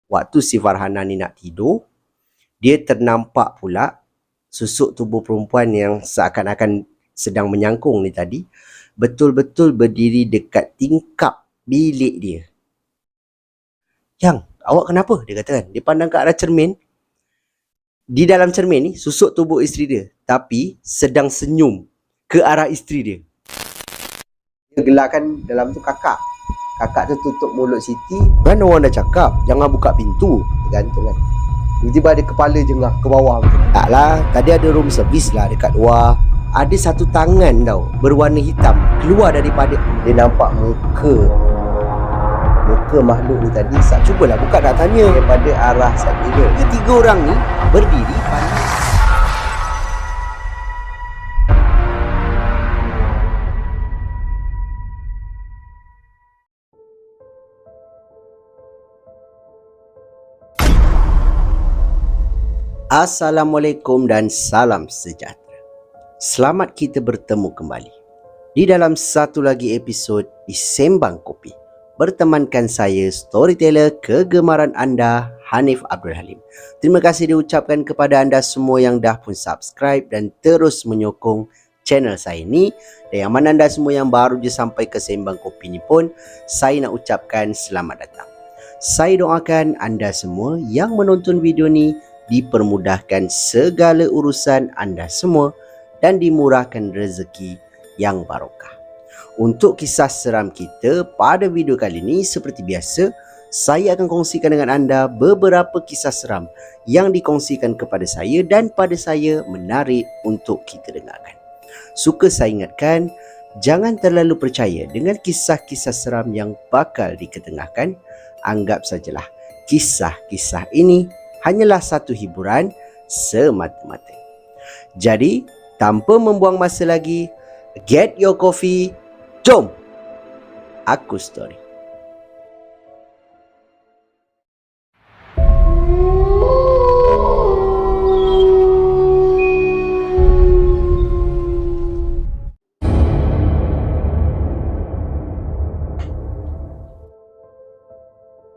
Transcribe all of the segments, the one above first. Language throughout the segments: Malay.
waktu si Farhana ni nak tidur, dia ternampak pula susuk tubuh perempuan yang seakan-akan sedang menyangkung ni tadi betul-betul berdiri dekat tingkap bilik dia. "Yang, awak kenapa?" dia kata kan. Dia pandang ke arah cermin. Di dalam cermin ni susuk tubuh isteri dia, tapi sedang senyum ke arah isteri dia. Dia gelarkan dalam tu kakak. Kakak tu tutup mulut Siti. "Kan orang dah cakap jangan buka pintu." Tergantung kan. Tiba-tiba ada kepala jengah ke bawah macam tu. Taklah, tadi ada room service lah dekat luar. Ada satu tangan tau, berwarna hitam, keluar daripada. Dia nampak muka makhluk ni tadi. Cubalah buka, nak tanya daripada arah dia. Ketiga orang ni berdiri pandang. Assalamualaikum dan salam sejahtera. Selamat kita bertemu kembali di dalam satu lagi episod di Sembang Kopi. Bertemankan saya, storyteller kegemaran anda, Hanif Abdul Halim. Terima kasih diucapkan kepada anda semua yang dah pun subscribe dan terus menyokong channel saya ni. Dan yang mana anda semua yang baru je sampai ke Sembang Kopi ni pun, saya nak ucapkan selamat datang. Saya doakan anda semua yang menonton video ni dipermudahkan segala urusan anda semua dan dimurahkan rezeki yang barokah. Untuk kisah seram kita pada video kali ini, seperti biasa, saya akan kongsikan dengan anda beberapa kisah seram yang dikongsikan kepada saya dan pada saya menarik untuk kita dengarkan. Suka saya ingatkan, jangan terlalu percaya dengan kisah-kisah seram yang bakal diketengahkan. Anggap sajalah kisah-kisah ini hanyalah satu hiburan semata-mata. Jadi, tanpa membuang masa lagi, get your coffee, jom aku story.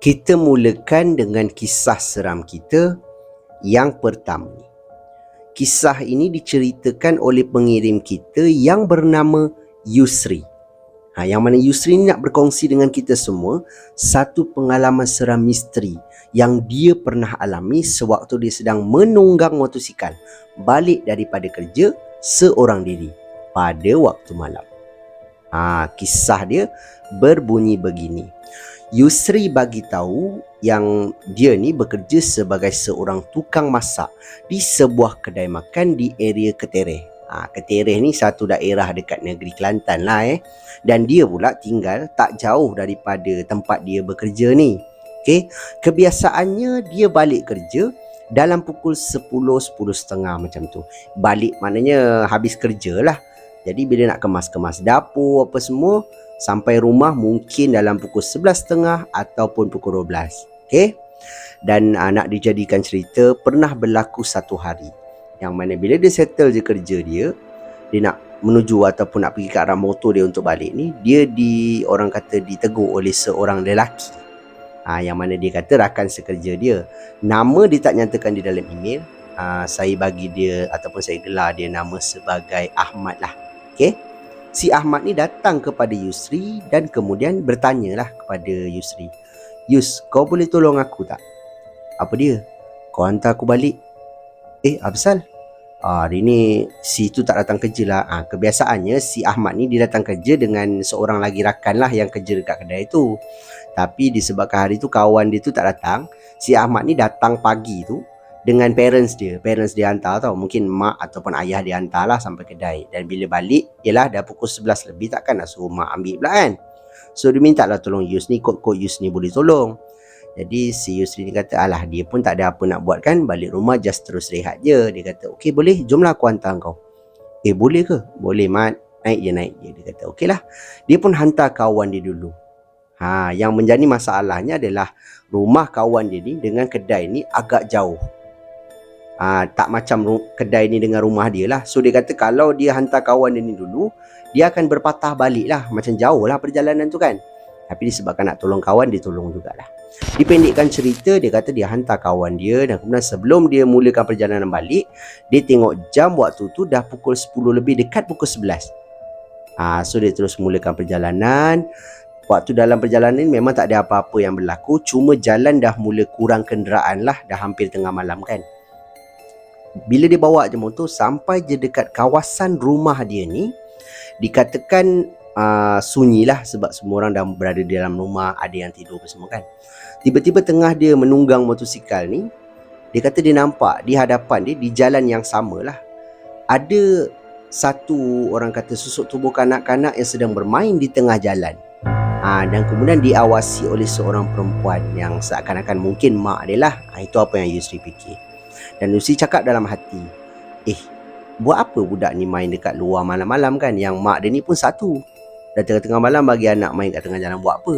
Kita mulakan dengan kisah seram kita yang pertama ni. Kisah ini diceritakan oleh pengirim kita yang bernama Yusri. Yang mana Yusri ni nak berkongsi dengan kita semua satu pengalaman seram misteri yang dia pernah alami sewaktu dia sedang menunggang motosikal balik daripada kerja seorang diri pada waktu malam. Kisah dia berbunyi begini. Yusri bagi tahu yang dia ni bekerja sebagai seorang tukang masak di sebuah kedai makan di area Ketereh. Ketereh ni satu daerah dekat negeri Kelantan lah Dan dia pula tinggal tak jauh daripada tempat dia bekerja ni. Okey, kebiasaannya dia balik kerja dalam pukul 10, 10.30 macam tu. Balik maknanya habis kerja lah. Jadi bila nak kemas-kemas dapur apa semua, sampai rumah mungkin dalam pukul 11.30 ataupun pukul 12. Okey. Dan nak dijadikan cerita, pernah berlaku satu hari yang mana bila dia settle je kerja dia nak menuju ataupun nak pergi ke arah motor dia untuk balik ni, dia orang kata ditegur oleh seorang lelaki. Yang mana dia kata rakan sekerja dia. Nama dia tak nyatakan di dalam email. Saya bagi dia ataupun saya gelar dia nama sebagai Ahmad lah. Okey. Si Ahmad ni datang kepada Yusri dan kemudian bertanyalah kepada Yusri, "Yus, kau boleh tolong aku tak?" "Apa dia?" "Kau hantar aku balik." Apa pasal?" "Hari ni si tu tak datang kerja lah." Kebiasaannya si Ahmad ni dia datang kerja dengan seorang lagi rakan lah yang kerja dekat kedai tu. Tapi disebabkan hari tu kawan dia tu tak datang, si Ahmad ni datang pagi tu dengan parents dia hantar tau. Mungkin mak ataupun ayah dia hantar lah sampai kedai. Dan bila balik, yelah dah pukul 11 lebih, takkan nak suruh mak ambil pula kan. So dia minta lah tolong Yus ni, kod Yus ni boleh tolong. Jadi si Yusri ni kata, alah dia pun tak ada apa nak buat kan, balik rumah just terus rehat je. Dia kata, "Okey boleh, jomlah aku hantar kau." Boleh ke?" "Boleh Mat, naik je. Dia kata, "Okey lah." Dia pun hantar kawan dia dulu. Yang menjadi masalahnya adalah rumah kawan dia ni dengan kedai ni agak jauh. Tak macam kedai ni dengan rumah dia lah. So dia kata kalau dia hantar kawan dia ni dulu, dia akan berpatah balik lah. Macam jauh lah perjalanan tu kan. Tapi disebabkan nak tolong kawan, dia tolong jugalah. Dipendekkan cerita, dia kata dia hantar kawan dia dan kemudian sebelum dia mulakan perjalanan balik, dia tengok jam waktu tu dah pukul 10 lebih, dekat pukul 11. So dia terus mulakan perjalanan. Waktu dalam perjalanan ni memang tak ada apa-apa yang berlaku, cuma jalan dah mula kurang kenderaan lah, dah hampir tengah malam kan. Bila dia bawa je motor sampai je dekat kawasan rumah dia ni, dikatakan sunyi lah sebab semua orang dah berada di dalam rumah, ada yang tidur semua kan. Tiba-tiba tengah dia menunggang motosikal ni, dia kata dia nampak di hadapan dia, di jalan yang sama lah, ada satu, orang kata, susuk tubuh kanak-kanak yang sedang bermain di tengah jalan. Dan kemudian diawasi oleh seorang perempuan yang seakan-akan mungkin mak dia lah. Itu apa yang Yusri fikir. Dan Yusri cakap dalam hati, buat apa budak ni main dekat luar malam-malam kan? Yang mak dia ni pun satu. Dah tengah-tengah malam bagi anak main kat tengah jalan, buat apa?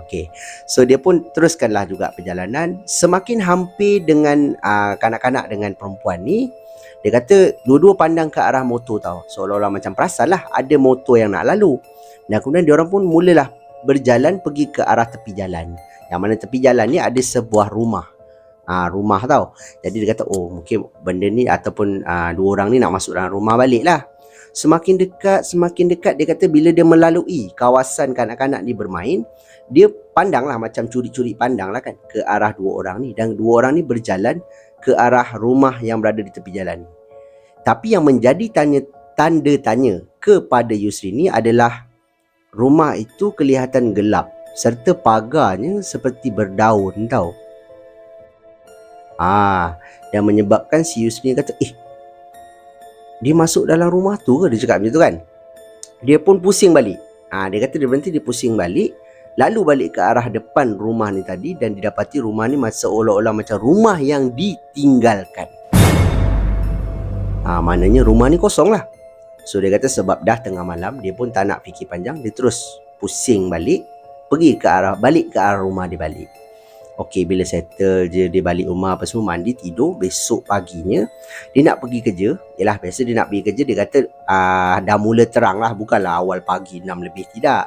Okay. So dia pun teruskanlah juga perjalanan. Semakin hampir dengan kanak-kanak dengan perempuan ni, dia kata dua-dua pandang ke arah motor tau. Seolah-olah macam perasan lah ada motor yang nak lalu. Dan kemudian diorang pun mulalah berjalan pergi ke arah tepi jalan. Yang mana tepi jalan ni ada sebuah rumah. Rumah tau. Jadi dia kata, mungkin benda ni ataupun dua orang ni nak masuk dalam rumah balik lah. Semakin dekat, dia kata bila dia melalui kawasan kanak-kanak ni bermain, dia pandang lah, macam curi-curi pandang lah kan, ke arah dua orang ni. Dan dua orang ni berjalan ke arah rumah yang berada di tepi jalan ni. Tapi yang menjadi tanda tanya kepada Yusri ni adalah rumah itu kelihatan gelap serta pagarnya seperti berdaun tau. Dan menyebabkan si Yusri kata, dia masuk dalam rumah tu ke? Dia cakap macam tu kan. Dia pun pusing balik. Dia kata dia berhenti, dia pusing balik, lalu balik ke arah depan rumah ni tadi, dan didapati rumah ni seolah-olah macam rumah yang ditinggalkan. Maknanya rumah ni kosong lah. So dia kata sebab dah tengah malam, dia pun tak nak fikir panjang, dia terus pusing balik, balik ke arah rumah dia balik. Okey, bila settle je dia balik rumah apa semua, mandi, tidur. Besok paginya dia nak pergi kerja. Yalah, biasa dia nak pergi kerja, dia kata dah mula terang lah, bukanlah awal pagi 6 lebih, tidak.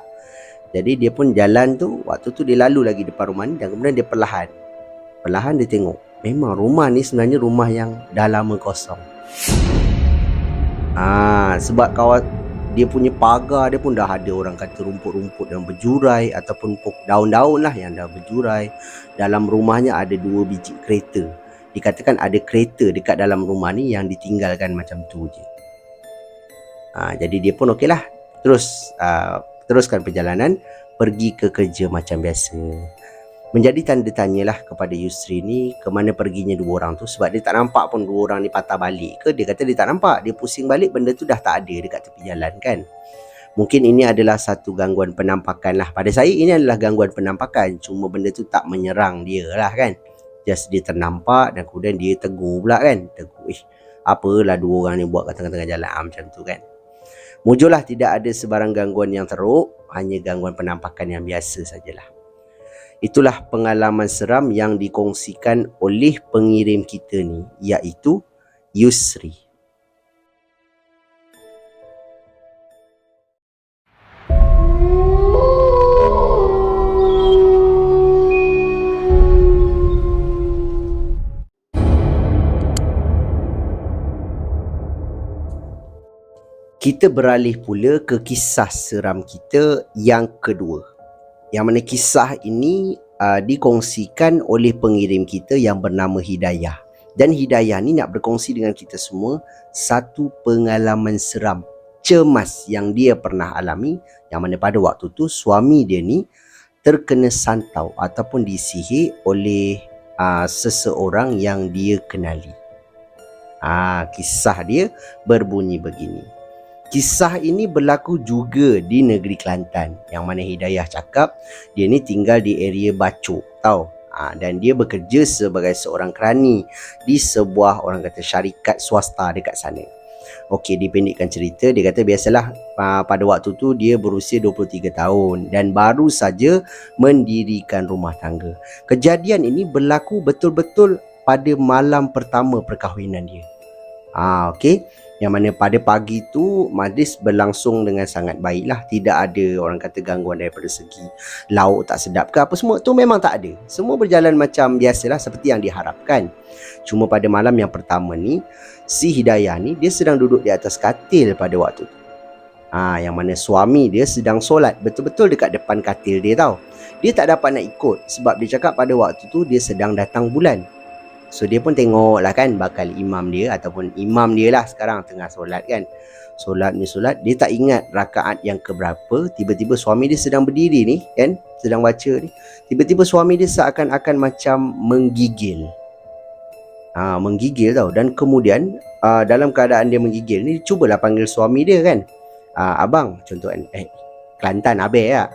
Jadi dia pun jalan tu, waktu tu dia lalu lagi depan rumah ni, dan kemudian dia perlahan dia tengok, memang rumah ni sebenarnya rumah yang dah lama kosong. Sebab dia punya pagar dia pun dah ada, orang kata, rumput-rumput yang berjurai ataupun daun-daun lah yang dah berjurai. Dalam rumahnya ada 2 biji kereta. Dikatakan ada kereta dekat dalam rumah ni yang ditinggalkan macam tu je. Jadi dia pun okey lah, teruskan perjalanan, pergi ke kerja macam biasa. Menjadi tanda tanyalah kepada Yusri ni, ke mana perginya dua orang tu. Sebab dia tak nampak pun dua orang ni patah balik ke. Dia kata dia tak nampak. Dia pusing balik, benda tu dah tak ada dekat tepi jalan kan. Mungkin ini adalah satu gangguan penampakan lah. Pada saya ini adalah gangguan penampakan. Cuma benda tu tak menyerang dia lah kan. Just dia ternampak dan kemudian dia tegur pula kan. Tegur, apalah dua orang ni buat kat tengah-tengah jalan, macam tu kan. Mujurlah, tidak ada sebarang gangguan yang teruk, hanya gangguan penampakan yang biasa sajalah. Itulah pengalaman seram yang dikongsikan oleh pengirim kita ni, iaitu Yusri. Kita beralih pula ke kisah seram kita yang kedua. Yang mana kisah ini dikongsikan oleh pengirim kita yang bernama Hidayah. Dan Hidayah ni nak berkongsi dengan kita semua satu pengalaman seram, cemas yang dia pernah alami. Yang mana pada waktu tu suami dia ni terkena santau ataupun disihir oleh seseorang yang dia kenali. Kisah dia berbunyi begini. Kisah ini berlaku juga di negeri Kelantan. Yang mana Hidayah cakap dia ni tinggal di area Bacok tau. Dan dia bekerja sebagai seorang kerani di sebuah, orang kata, syarikat swasta dekat sana. Okey, dipendekkan cerita, dia kata biasalah pada waktu tu dia berusia 23 tahun dan baru saja mendirikan rumah tangga. Kejadian ini berlaku betul-betul pada malam pertama perkahwinan dia. Okey. Yang mana pada pagi tu majlis berlangsung dengan sangat baiklah. Tidak ada orang kata gangguan daripada segi lauk tak sedap ke apa semua tu, memang tak ada. Semua berjalan macam biasalah seperti yang diharapkan. Cuma pada malam yang pertama ni, si Hidayah ni dia sedang duduk di atas katil pada waktu tu. Yang mana suami dia sedang solat betul-betul dekat depan katil dia tau. Dia tak dapat nak ikut sebab dia cakap pada waktu tu dia sedang datang bulan. So dia pun tengok lah kan bakal imam dia ataupun imam dia lah sekarang tengah solat kan. Solat, dia tak ingat rakaat yang keberapa. Tiba-tiba suami dia sedang berdiri ni kan, sedang baca ni. Tiba-tiba suami dia seakan-akan macam menggigil. Menggigil tau. Dan kemudian dalam keadaan dia menggigil ni, cubalah panggil suami dia kan. Abang, contoh kan, Kelantan, Abeh lah.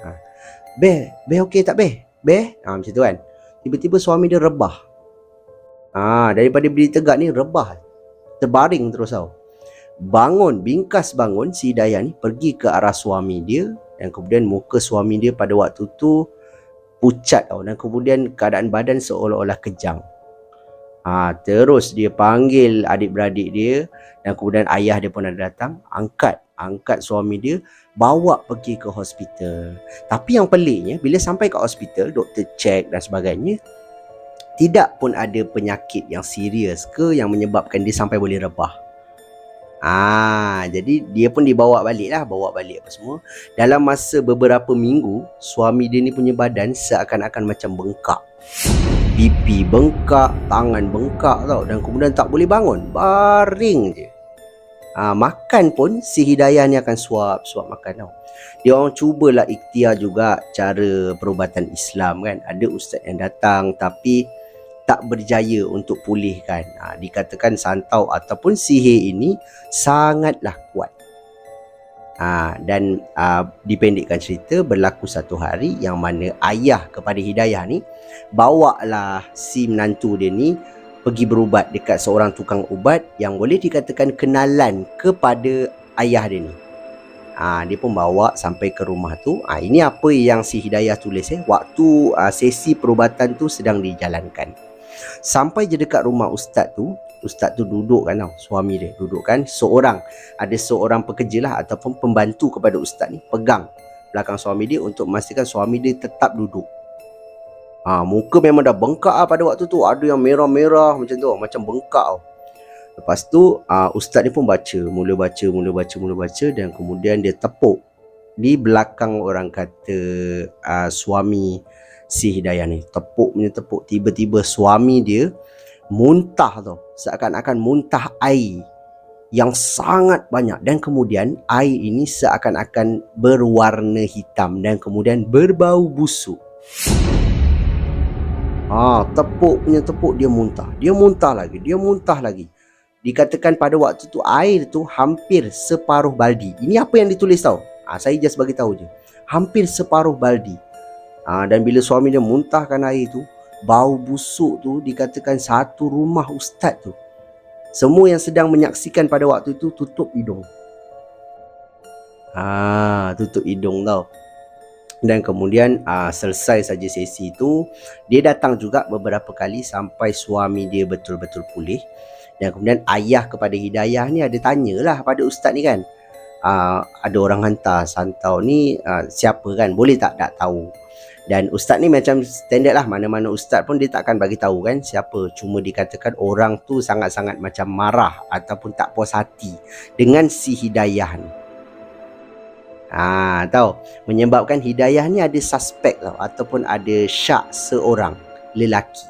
Beh okey tak Beh? Beh? Macam tu kan. Tiba-tiba suami dia rebah. Daripada berdiri tegak ni rebah, terbaring terus tau. Bingkas bangun si Hidayah ni pergi ke arah suami dia. Dan kemudian muka suami dia pada waktu tu pucat tau. Dan kemudian keadaan badan seolah-olah kejang. Terus dia panggil adik-beradik dia. Dan kemudian ayah dia pun ada datang. Angkat suami dia, bawa pergi ke hospital. Tapi yang peliknya, bila sampai ke hospital, doktor cek dan sebagainya, tidak pun ada penyakit yang serius ke yang menyebabkan dia sampai boleh rebah. Jadi dia pun bawa balik apa semua. Dalam masa beberapa minggu, suami dia ni punya badan seakan-akan macam bengkak. Pipi bengkak, tangan bengkak tau. Dan kemudian tak boleh bangun, baring je. Makan pun si Hidayah ni akan suap makan tau. Dia orang cubalah ikhtiar juga cara perubatan Islam kan. Ada ustaz yang datang tapi tak berjaya untuk pulihkan. Dikatakan santau ataupun sihir ini sangatlah kuat. Dan dipendekkan cerita, berlaku satu hari yang mana ayah kepada Hidayah ni bawalah si menantu dia ni pergi berubat dekat seorang tukang ubat yang boleh dikatakan kenalan kepada ayah dia ni. Dia pun bawa sampai ke rumah tu. Ini apa yang si Hidayah tulis waktu sesi perubatan tu sedang dijalankan. Sampai je dekat rumah ustaz tu duduk kan tau, suami dia duduk kan, ada seorang pekerja lah ataupun pembantu kepada ustaz ni pegang belakang suami dia untuk memastikan suami dia tetap duduk. Muka memang dah bengkak pada waktu tu. Ada yang merah-merah macam tu, macam bengkak tau. Lepas tu ustaz ni pun mula baca. Dan kemudian dia tepuk di belakang orang kata suami si Hidayah ni. Tepuk. Tiba-tiba suami dia muntah tau. Seakan-akan muntah air yang sangat banyak. Dan kemudian air ini seakan-akan berwarna hitam dan kemudian berbau busuk. Tepuk dia muntah lagi. Dikatakan pada waktu tu air tu hampir separuh baldi. Ini apa yang ditulis tau. Saya just bagi tahu je. Hampir separuh baldi. Dan bila suami dia muntahkan air tu, bau busuk tu, dikatakan satu rumah ustaz tu, semua yang sedang menyaksikan pada waktu itu tutup hidung. Tutup hidung tau. Dan kemudian selesai saja sesi tu, dia datang juga beberapa kali sampai suami dia betul-betul pulih. Dan kemudian ayah kepada Hidayah ni ada tanyalah pada ustaz ni kan, ada orang hantar santau ni siapa kan, boleh tak tahu. Dan ustaz ni macam standard lah, mana-mana ustaz pun dia takkan bagi tahu kan siapa. Cuma dikatakan orang tu sangat-sangat macam marah ataupun tak puas hati dengan si Hidayah ni. Tahu, menyebabkan Hidayah ni ada suspek tau, ataupun ada syak seorang lelaki.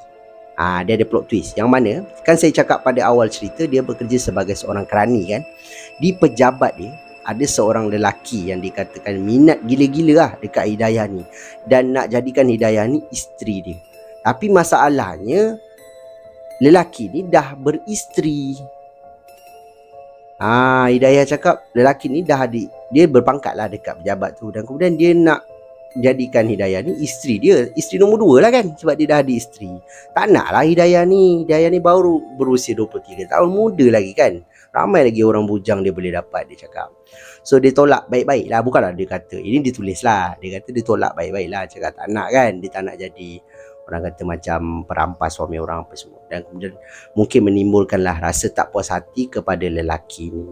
Dia ada plot twist yang mana kan saya cakap pada awal cerita dia bekerja sebagai seorang kerani kan. Di pejabat dia ada seorang lelaki yang dikatakan minat gila-gila lah dekat Hidayah ni dan nak jadikan Hidayah ni isteri dia. Tapi masalahnya lelaki ni dah beristeri. Hidayah cakap lelaki ni dah ada, dia berpangkat lah dekat pejabat tu, dan kemudian dia nak jadikan Hidayah ni isteri dia, isteri nombor 2 lah kan, sebab dia dah ada isteri. Tak nak lah Hidayah ni baru berusia 23 tahun, muda lagi kan, ramai lagi orang bujang dia boleh dapat, dia cakap. So dia tolak baik-baik lah, bukanlah dia kata, ini ditulis lah, dia kata dia tolak baik-baik lah, cakap tak nak kan, dia tak nak jadi orang kata macam perampas suami orang apa semua, dan kemudian mungkin menimbulkanlah rasa tak puas hati kepada lelaki ni.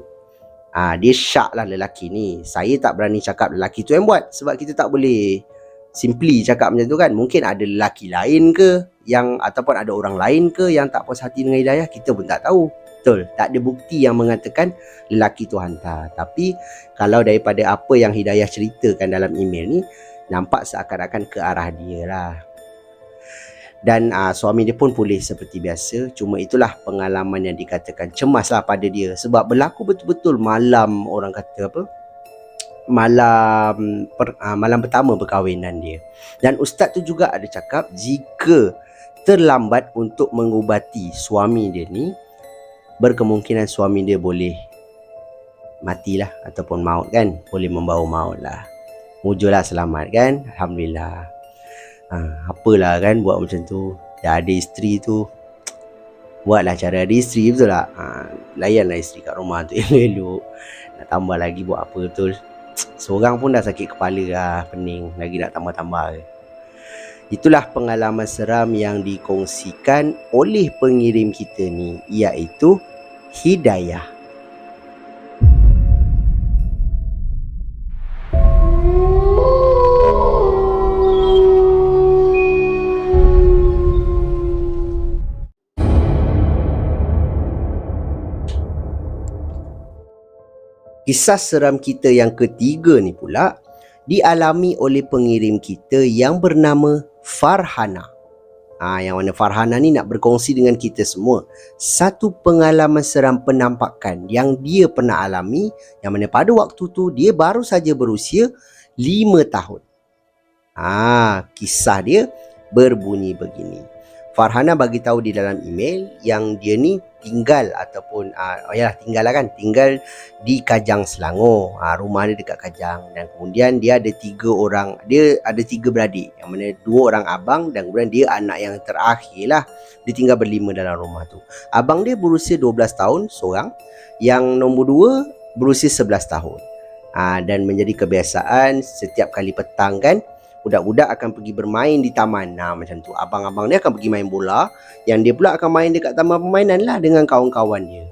Dia syak lah lelaki ni. Saya tak berani cakap lelaki tu yang buat, sebab kita tak boleh simply cakap macam tu kan. Mungkin ada lelaki lain ke yang, ataupun ada orang lain ke yang tak puas hati dengan Hidayah, kita pun tak tahu. Betul, tak ada bukti yang mengatakan lelaki tu hantar. Tapi kalau daripada apa yang Hidayah ceritakan dalam email ni, nampak seakan-akan ke arah dia lah. Dan suami dia pun pulih seperti biasa. Cuma itulah pengalaman yang dikatakan cemaslah pada dia, sebab berlaku betul-betul malam, orang kata apa, malam pertama perkahwinan dia. Dan ustaz tu juga ada cakap, jika terlambat untuk mengubati suami dia ni, berkemungkinan suami dia boleh matilah ataupun maut kan, boleh membawa maut lah. Mujurlah selamat kan, alhamdulillah. Apalah kan buat macam tu. Dah ada isteri tu, buatlah cara ada isteri, betul tak? Layanlah isteri kat rumah tu elok-elok. Nak tambah lagi buat apa, betul? Seorang pun dah sakit kepala lah, pening, lagi nak tambah-tambah ke. Itulah pengalaman seram yang dikongsikan oleh pengirim kita ni, iaitu Hidayah. Kisah seram kita yang ketiga ni pula dialami oleh pengirim kita yang bernama Farhana. Yang mana Farhana ni nak berkongsi dengan kita semua satu pengalaman seram penampakan yang dia pernah alami, yang mana pada waktu tu dia baru saja berusia 5 tahun. Kisah dia berbunyi begini. Farhana bagi tahu di dalam email yang dia ni tinggal ataupun tinggal di Kajang, Selangor. Rumah dia dekat Kajang, dan kemudian dia ada 3 beradik, yang mana 2 orang abang dan kemudian dia anak yang terakhir lah. Dia tinggal berlima dalam rumah tu. Abang dia berusia 12 tahun seorang, yang nombor 2 berusia 11 tahun. Dan menjadi kebiasaan setiap kali petang kan, budak-budak akan pergi bermain di taman. Macam tu. Abang-abang dia akan pergi main bola, yang dia pula akan main dekat taman permainan lah dengan kawan-kawan dia.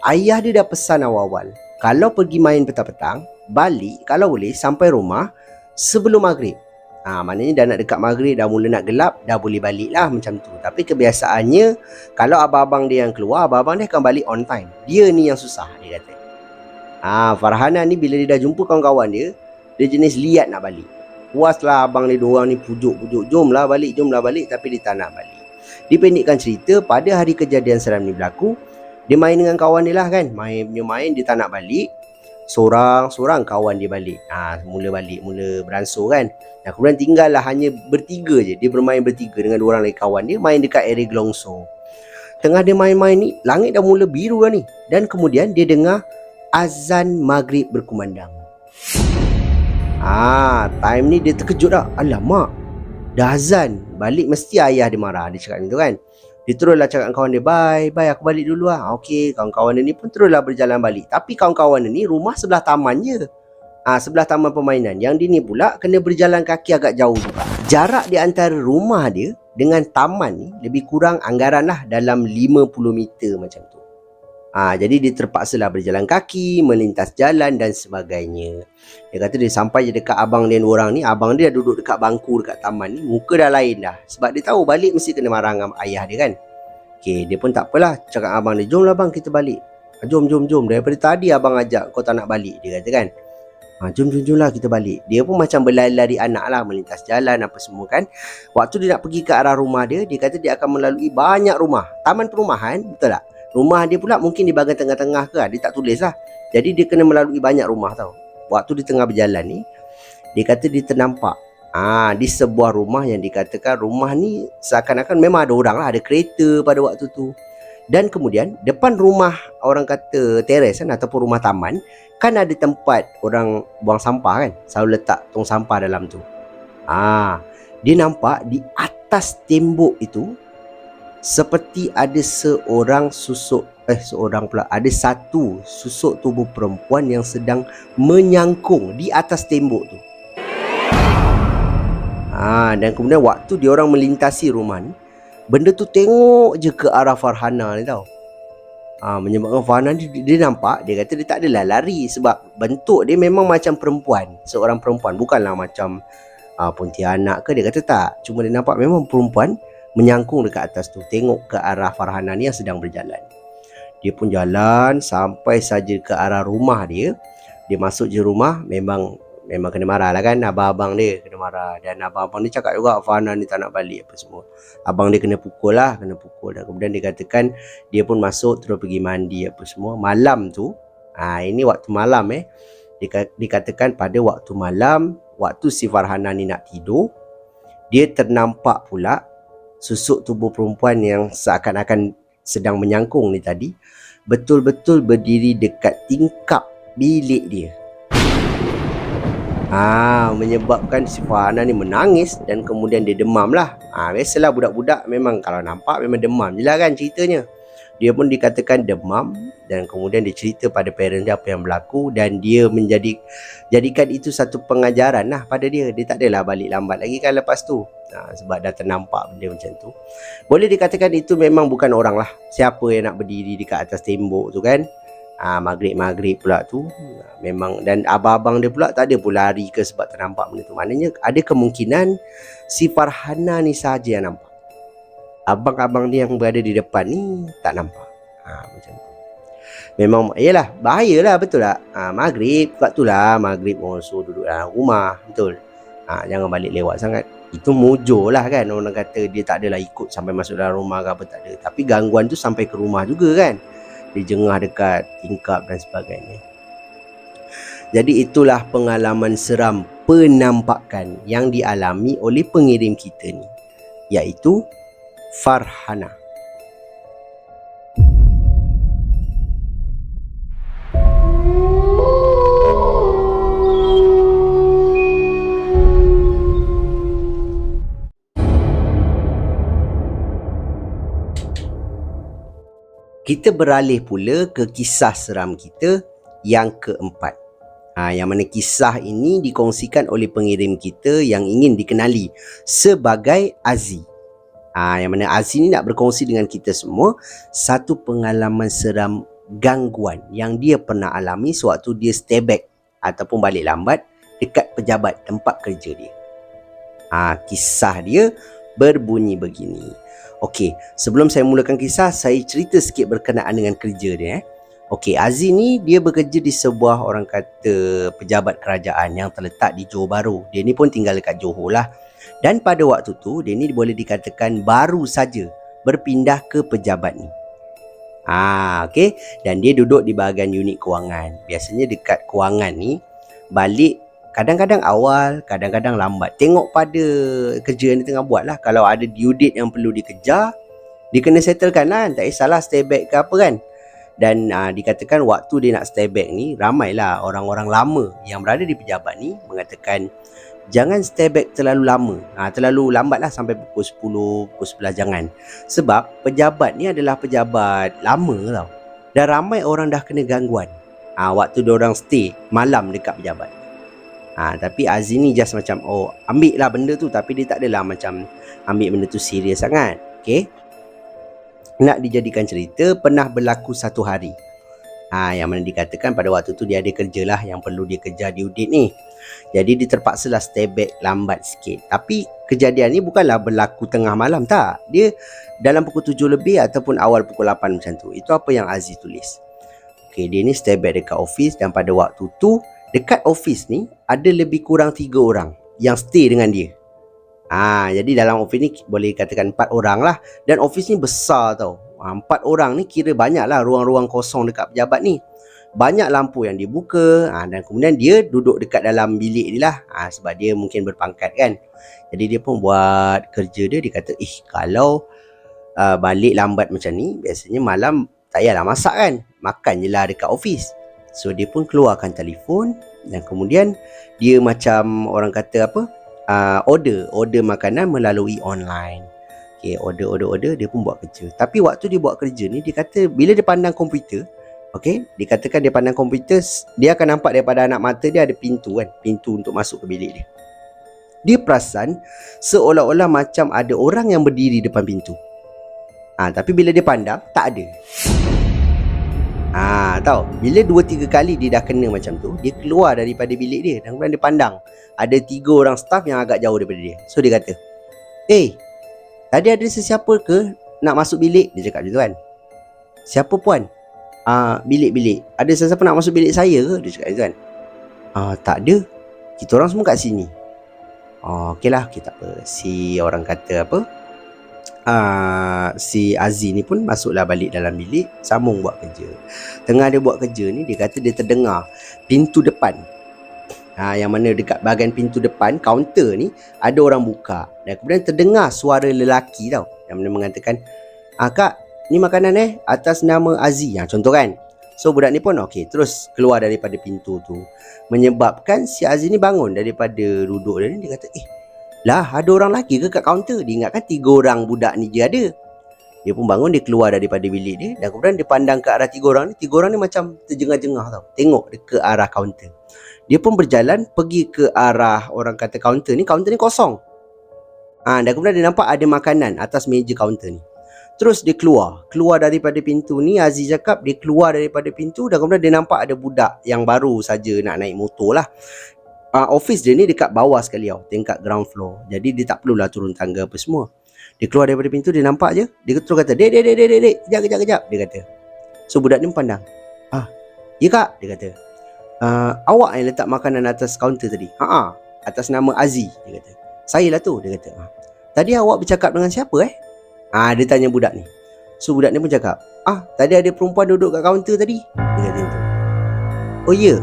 Ayah dia dah pesan awal-awal, kalau pergi main petang-petang, balik kalau boleh sampai rumah sebelum maghrib. Maknanya dah nak dekat maghrib, dah mula nak gelap, dah boleh balik lah macam tu. Tapi kebiasaannya, kalau abang-abang dia yang keluar, abang-abang dia akan balik on time. Dia ni yang susah, dia kata. Farhana ni bila dia dah jumpa kawan-kawan dia, dia jenis liat nak balik. Puaslah abang ni, diorang ni pujuk-pujuk, jomlah balik, tapi dia tak nak balik. Dipendekkan cerita, pada hari kejadian seram ni berlaku, dia main dengan kawan dia lah kan. Main, dia tak nak balik. Sorang-sorang kawan dia balik. Mula beransur kan. Dan kemudian tinggal lah hanya bertiga je. Dia bermain bertiga dengan 2 orang lagi kawan dia, main dekat area Gelongso. Tengah dia main-main ni, langit dah mula biru lah ni. Dan kemudian dia dengar azan maghrib berkumandang. Time ni dia terkejut dah. Alamak, dah azan, balik mesti ayah dia marah. Dia cakap macam tu kan. Dia teruslah cakap dengan kawan dia, bye aku balik dulu lah. Okey, kawan-kawan dia ni pun teruslah berjalan balik. Tapi kawan-kawan dia ni rumah sebelah taman je. Sebelah taman permainan. Yang dia ni pula kena berjalan kaki agak jauh juga. Jarak di antara rumah dia dengan taman ni lebih kurang anggaran lah dalam 50 meter macam tu. Jadi dia terpaksalah berjalan kaki, melintas jalan dan sebagainya. Dia kata dia sampai je dekat abang dia 2 orang ni. Abang dia dah duduk dekat bangku dekat taman ni, muka dah lain dah. Sebab dia tahu balik mesti kena marah dengan ayah dia kan. Okey, dia pun tak apalah, cakap abang dia, jomlah bang kita balik. Jom. Daripada tadi abang ajak kau tak nak balik, dia kata kan. Jom lah kita balik. Dia pun macam berlari-lari anak lah, melintas jalan apa semua kan. Waktu dia nak pergi ke arah rumah dia kata dia akan melalui banyak rumah. Taman perumahan, betul tak? Rumah dia pula mungkin di bahagian tengah-tengah ke, dia tak tulis lah. Jadi dia kena melalui banyak rumah tau. Waktu dia tengah berjalan ni, dia kata dia ternampak di sebuah rumah yang dikatakan rumah ni seakan-akan memang ada orang lah, ada kereta pada waktu tu. Dan kemudian depan rumah, orang kata teres kan, ataupun rumah taman, kan ada tempat orang buang sampah kan, selalu letak tong sampah dalam tu. Dia nampak di atas tembok itu seperti ada ada satu susuk tubuh perempuan yang sedang menyangkung di atas tembok tu. Dan kemudian waktu dia orang melintasi rumah ni, benda tu tengok je ke arah Farhana ni tau. Menyebabkan Farhana dia nampak, dia kata dia tak adalah lari sebab bentuk dia memang macam perempuan, seorang perempuan, bukanlah macam Pontianak ke. Dia kata tak, cuma dia nampak memang perempuan menyangkung dekat atas tu, tengok ke arah Farhana ni yang sedang berjalan. Dia pun jalan sampai saja ke arah rumah dia. Dia masuk je rumah, memang kena marah lah kan, abang-abang dia kena marah. Dan abang-abang dia cakap juga Farhana ni tak nak balik apa semua. Abang dia kena pukul. Dan kemudian dia katakan dia pun masuk terus pergi mandi apa semua. Malam tu, ini waktu malam dikatakan pada waktu malam, waktu si Farhana ni nak tidur, dia ternampak pula susuk tubuh perempuan yang seakan-akan sedang menyangkung ni tadi betul-betul berdiri dekat tingkap bilik dia. Menyebabkan si Farhana ni menangis dan kemudian dia demam lah. Biasalah budak-budak memang kalau nampak memang demam je lah kan ceritanya. Dia pun dikatakan demam dan kemudian dia cerita pada parent dia apa yang berlaku, dan dia jadikan itu satu pengajaran lah pada dia. Dia tak adalah balik lambat lagi kan lepas tu. Sebab dah ternampak benda macam tu. Boleh dikatakan itu memang bukan orang lah. Siapa yang nak berdiri dekat atas tembok tu kan. Maghrib pula tu memang, dan abang-abang dia pula tak ada pun lari ke sebab ternampak benda tu. Maknanya ada kemungkinan si Farhana ni saja yang nampak. Abang-abang dia yang berada di depan ni tak nampak. Macam tu. Memang yalah, bahayalah, betul tak? Maghrib, waktu lah maghrib orang suruh duduk dalam rumah, betul. Jangan balik lewat sangat. Itu mujur lah kan, orang kata dia tak adalah ikut sampai masuk dalam rumah ke apa, tak ada. Tapi gangguan tu sampai ke rumah juga kan. Dia jengah dekat tingkap dan sebagainya. Jadi itulah pengalaman seram penampakan yang dialami oleh pengirim kita ni, iaitu Farhana. Kita beralih pula ke kisah seram kita yang keempat. Yang mana kisah ini dikongsikan oleh pengirim kita yang ingin dikenali sebagai Aziz. Yang mana Aziz ni nak berkongsi dengan kita semua satu pengalaman seram gangguan yang dia pernah alami sewaktu dia stay back ataupun balik lambat dekat pejabat tempat kerja dia. Kisah dia berbunyi begini. Okey, sebelum saya mulakan kisah, saya cerita sikit berkenaan dengan kerja dia. Okey, Aziz ni dia bekerja di sebuah orang kata pejabat kerajaan yang terletak di Johor Bahru. Dia ni pun tinggal dekat Johor lah. Dan pada waktu tu, dia ni boleh dikatakan baru saja berpindah ke pejabat ni. Okey, dan dia duduk di bahagian unit kewangan. Biasanya dekat kewangan ni, balik kadang-kadang awal, kadang-kadang lambat. Tengok pada kerja yang dia tengah buat lah. Kalau ada due date yang perlu dikejar, dia kena settlekan lah. Tak kisahlah stay back ke apa kan. Dan dikatakan waktu dia nak stay back ni, ramailah orang-orang lama yang berada di pejabat ni mengatakan jangan stay back terlalu lama. Terlalu lambat lah sampai pukul 10, pukul 11 jangan. Sebab pejabat ni adalah pejabat lama tau. Dan ramai orang dah kena gangguan waktu diorang stay malam dekat pejabat. Tapi Aziz ni just macam ambil lah benda tu, tapi dia tak adalah macam ambil benda tu serius sangat. Okay, nak dijadikan cerita, pernah berlaku satu hari yang mana dikatakan pada waktu tu dia ada kerja lah yang perlu dia kejar due date ni. Jadi dia terpaksalah stay back lambat sikit. Tapi kejadian ni bukanlah berlaku tengah malam, tak. Dia dalam pukul 7 lebih ataupun awal pukul 8 macam tu. Itu apa yang Aziz tulis. Okay, dia ni stay back dekat office, dan pada waktu tu dekat office ni ada lebih kurang 3 orang yang stay dengan dia. Jadi dalam office ni boleh katakan 4 orang lah. Dan office ni besar tau. 4 orang ni kira banyak lah ruang-ruang kosong dekat pejabat ni. Banyak lampu yang dibuka. Dan kemudian dia duduk dekat dalam bilik ni lah. Sebab dia mungkin berpangkat kan. Jadi dia pun buat kerja dia. Dia kata kalau balik lambat macam ni, biasanya malam tak payahlah masak kan, makan je lah dekat office. So dia pun keluarkan telefon, dan kemudian dia macam orang kata order makanan melalui online. Okay, order dia pun buat kerja. Tapi waktu dia buat kerja ni, dia kata bila dia pandang komputer, dikatakan dia pandang komputer, dia akan nampak daripada anak mata dia ada pintu kan, pintu untuk masuk ke bilik dia. Dia perasan seolah-olah macam ada orang yang berdiri depan pintu. Tapi bila dia pandang, tak ada. Tahu, bila 2-3 kali dia dah kena macam tu, dia keluar daripada bilik dia dan kemudian dia pandang ada 3 orang staff yang agak jauh daripada dia. So dia kata, tadi ada sesiapa ke nak masuk bilik? Dia cakap macam tu kan. Siapa puan? Bilik-bilik. Ada sesiapa nak masuk bilik saya ke? Dia cakap macam tu kan. Tak ada. Kita orang semua kat sini. Okey lah, kita apa. Si orang kata apa? Si Aziz ni pun masuklah balik dalam bilik, sambung buat kerja. Tengah dia buat kerja ni, dia kata dia terdengar pintu depan, yang mana dekat bahagian pintu depan kaunter ni ada orang buka. Dan kemudian terdengar suara lelaki tau, yang mana mengatakan, kak, ni makanan atas nama Aziz, contoh kan. So budak ni pun okey, terus keluar daripada pintu tu, menyebabkan si Aziz ni bangun daripada duduk dia ni. Dia kata, lah, ada orang lagi ke kat kaunter? Dia ingatkan 3 orang budak ni je ada. Dia pun bangun, dia keluar daripada bilik dia dan kemudian dia pandang ke arah 3 orang ni. 3 orang ni macam terjengah-jengah tau, tengok dia ke arah kaunter. Dia pun berjalan pergi ke arah orang kata kaunter ni kosong. Dan kemudian dia nampak ada makanan atas meja kaunter ni. Terus dia keluar daripada pintu ni. Aziz cakap dia keluar daripada pintu dan kemudian dia nampak ada budak yang baru saja nak naik motor lah. Office dia ni dekat bawah sekali tau, tingkat ground floor. Jadi dia tak perlulah turun tangga apa semua. Dia keluar daripada pintu, dia nampak je. Dia terus kata, Dek, kejap, dia kata. So budak ni pandang. Ya kak, dia kata. Awak yang letak makanan atas kaunter tadi? Atas nama Aziz, dia kata. Saya lah tu, dia kata. Tadi awak bercakap dengan siapa dia tanya budak ni. So budak ni pun cakap, tadi ada perempuan duduk kat kaunter tadi, dia kata macam tu. Oh ya,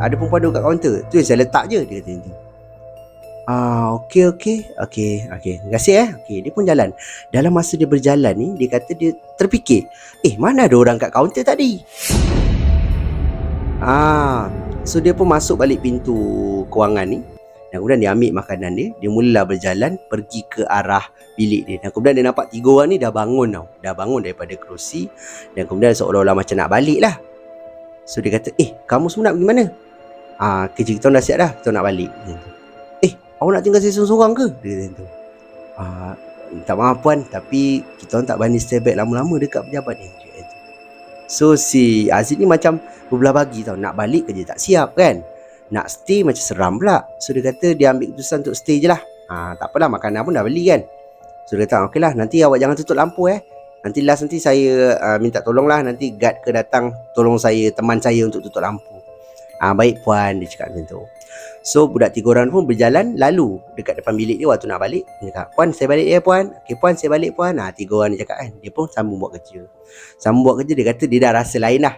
ada perempuan duduk kat kaunter. Tu yang saya letak je, dia kata macam tu. Okey. Terima kasih Okey, dia pun jalan. Dalam masa dia berjalan ni, dia kata dia terfikir, mana ada orang kat kaunter tadi? So dia pun masuk balik pintu kewangan ni dan kemudian dia ambil makanan dia. Dia mula berjalan pergi ke arah bilik dia. Dan kemudian dia nampak 3 orang ni dah bangun tau. Dah bangun daripada kerusi dan kemudian seolah-olah macam nak balik lah. So dia kata, kamu semua nak pergi mana? Kerja kita dah siap dah, kita nak balik. Awak nak tinggal saya seorang-seorang ke? Dia kata tu. Minta maaf puan, tapi kita orang tak berani stay back lama-lama dekat pejabat ni. So si Aziz ni macam berbelah bagi tau. Nak balik kerja tak siap kan, nak stay macam seram pula. So dia kata dia ambil keputusan untuk stay je lah. Tak apalah, makanan pun dah beli kan. So dia kata, okey lah, nanti awak jangan tutup lampu Nanti last nanti saya minta tolong lah. Nanti guard ke datang tolong saya, teman saya untuk tutup lampu. Baik puan, dia cakap macam tu. So budak 3 orang pun berjalan lalu dekat depan bilik dia waktu nak balik. Dia cakap, puan saya balik puan. Okey puan saya balik puan. 3 orang ni cakap kan. Dia pun sambung buat kerja. Dia kata dia dah rasa lain lah.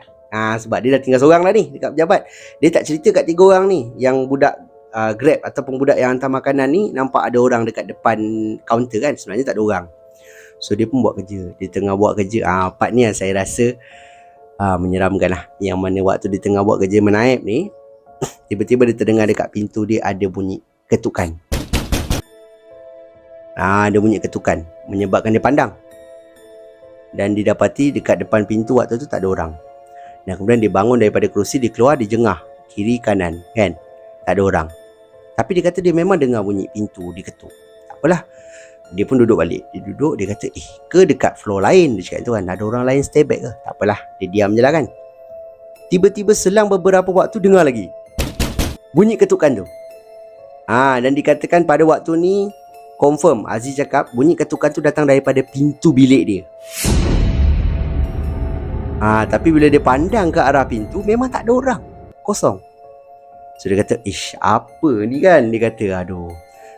Sebab dia dah tinggal seorang lah ni dekat pejabat. Dia tak cerita kat 3 orang ni. Yang budak Grab ataupun budak yang hantar makanan ni nampak ada orang dekat depan kaunter kan. Sebenarnya tak ada orang. So dia pun buat kerja. Dia tengah buat kerja. Part ni yang saya rasa menyeramkan lah. Yang mana waktu dia tengah buat kerja menaip ni, tiba-tiba dia terdengar dekat pintu dia ada bunyi ketukan. Ada bunyi ketukan, menyebabkan dia pandang. Dan didapati dekat depan pintu waktu tu tak ada orang. Dan kemudian dia bangun daripada kerusi, dia keluar, dia jengah kiri kanan kan, tak ada orang. Tapi dia kata dia memang dengar bunyi pintu diketuk. Tak apalah, dia pun duduk balik. Dia duduk, dia kata ke dekat floor lain, dia cakap tu kan, ada orang lain stay back ke? Tak apalah, dia diam je lah kan. Tiba-tiba selang beberapa waktu dengar lagi bunyi ketukan tu. Dan dikatakan pada waktu ni confirm Aziz cakap bunyi ketukan tu datang daripada pintu bilik dia. Tapi bila dia pandang ke arah pintu, memang tak ada orang, kosong. So dia kata, apa ni kan? Dia kata, aduh,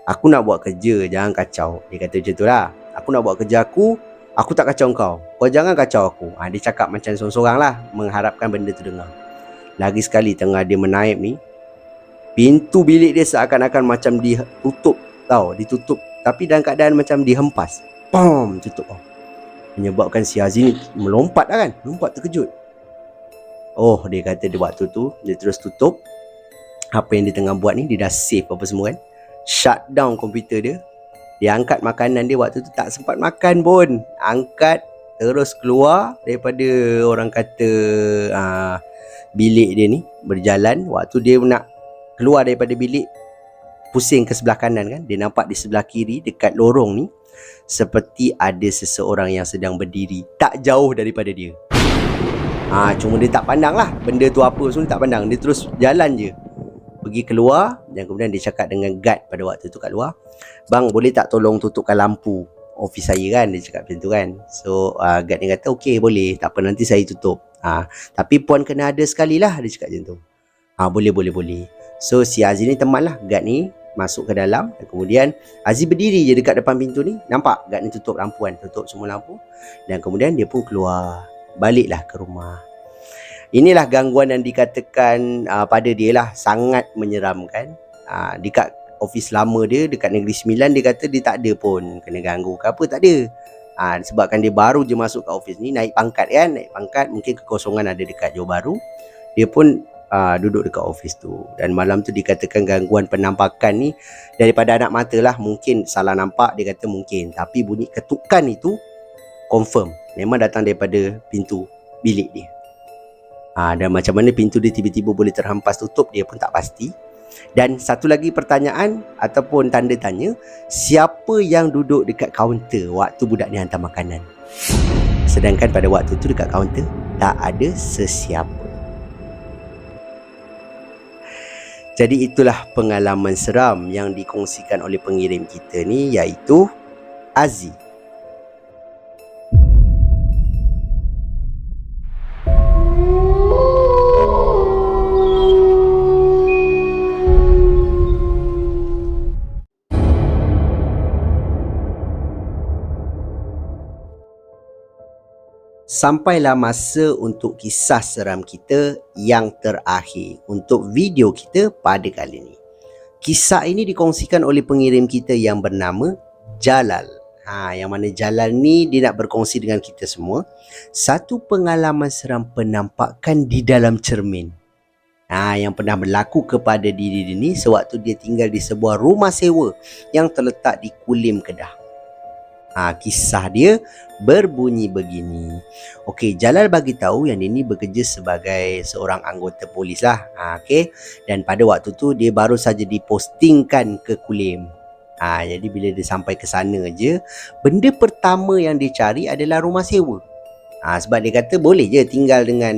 aku nak buat kerja, jangan kacau. Dia kata macam tu lah. Aku nak buat kerja aku tak kacau kau. Kau jangan kacau aku. Dia cakap macam sorang-sorang lah, mengharapkan benda tu dengar. Lagi sekali tengah dia menaip ni, pintu bilik dia seakan-akan macam ditutup tau. Ditutup, tapi dalam keadaan macam dihempas. Pom, tutup. Menyebabkan si Aziz ni melompat lah kan. Melompat terkejut. Dia kata di waktu tu dia terus tutup apa yang dia tengah buat ni. Dia dah save apa semua kan. Shut down komputer dia. Dia angkat makanan dia. Waktu tu tak sempat makan pun. Angkat, terus keluar daripada orang kata bilik dia ni. Berjalan. Waktu dia nak keluar daripada bilik, pusing ke sebelah kanan kan, dia nampak di sebelah kiri dekat lorong ni seperti ada seseorang yang sedang berdiri tak jauh daripada dia. Cuma dia tak pandang lah benda tu apa semua, tak pandang. Dia terus jalan je pergi keluar, dan kemudian dia cakap dengan guard pada waktu tu kat luar, "Bang, boleh tak tolong tutupkan lampu office saya?" kan, dia cakap macam tu kan. So guard dia kata, "Okey, boleh, tak apa, nanti saya tutup. Tapi puan kena ada sekali lah," dia cakap macam tu. Boleh. So si Aziz ni teman lah guard ni, masuk ke dalam, dan kemudian Aziz berdiri je dekat depan pintu ni, nampak guard ni tutup lampu kan, tutup semua lampu, dan kemudian dia pun keluar, baliklah ke rumah. Inilah gangguan yang dikatakan pada dia lah sangat menyeramkan. Dekat office lama dia dekat Negeri Sembilan, dia kata dia tak ada pun kena ganggu ke apa, tak ada. Sebabkan dia baru je masuk ke office ni, naik pangkat kan, mungkin kekosongan ada dekat Johor Bahru. Dia pun duduk dekat office tu, dan malam tu dikatakan gangguan penampakan ni daripada anak mata lah. Mungkin salah nampak, dia kata mungkin, tapi bunyi ketukan itu confirm memang datang daripada pintu bilik dia. Dan macam mana pintu dia tiba-tiba boleh terhempas tutup, dia pun tak pasti. Dan satu lagi pertanyaan ataupun tanda tanya, siapa yang duduk dekat kaunter waktu budak ni hantar makanan? Sedangkan pada waktu tu dekat kaunter tak ada sesiapa. Jadi itulah pengalaman seram yang dikongsikan oleh pengirim kita ni, iaitu Aziz. Sampailah masa untuk kisah seram kita yang terakhir untuk video kita pada kali ini. Kisah ini dikongsikan oleh pengirim kita yang bernama Jalal. Yang mana Jalal ni dia nak berkongsi dengan kita semua satu pengalaman seram penampakan di dalam cermin. Yang pernah berlaku kepada diri dia ni sewaktu dia tinggal di sebuah rumah sewa yang terletak di Kulim, Kedah. Kisah dia berbunyi begini. Okey, Jalal bagi tahu yang dia ni bekerja sebagai seorang anggota polis lah. Okey, dan pada waktu tu dia baru saja dipostingkan ke Kulim. Jadi bila dia sampai ke sana je, benda pertama yang dia cari adalah rumah sewa. Sebab dia kata boleh je tinggal dengan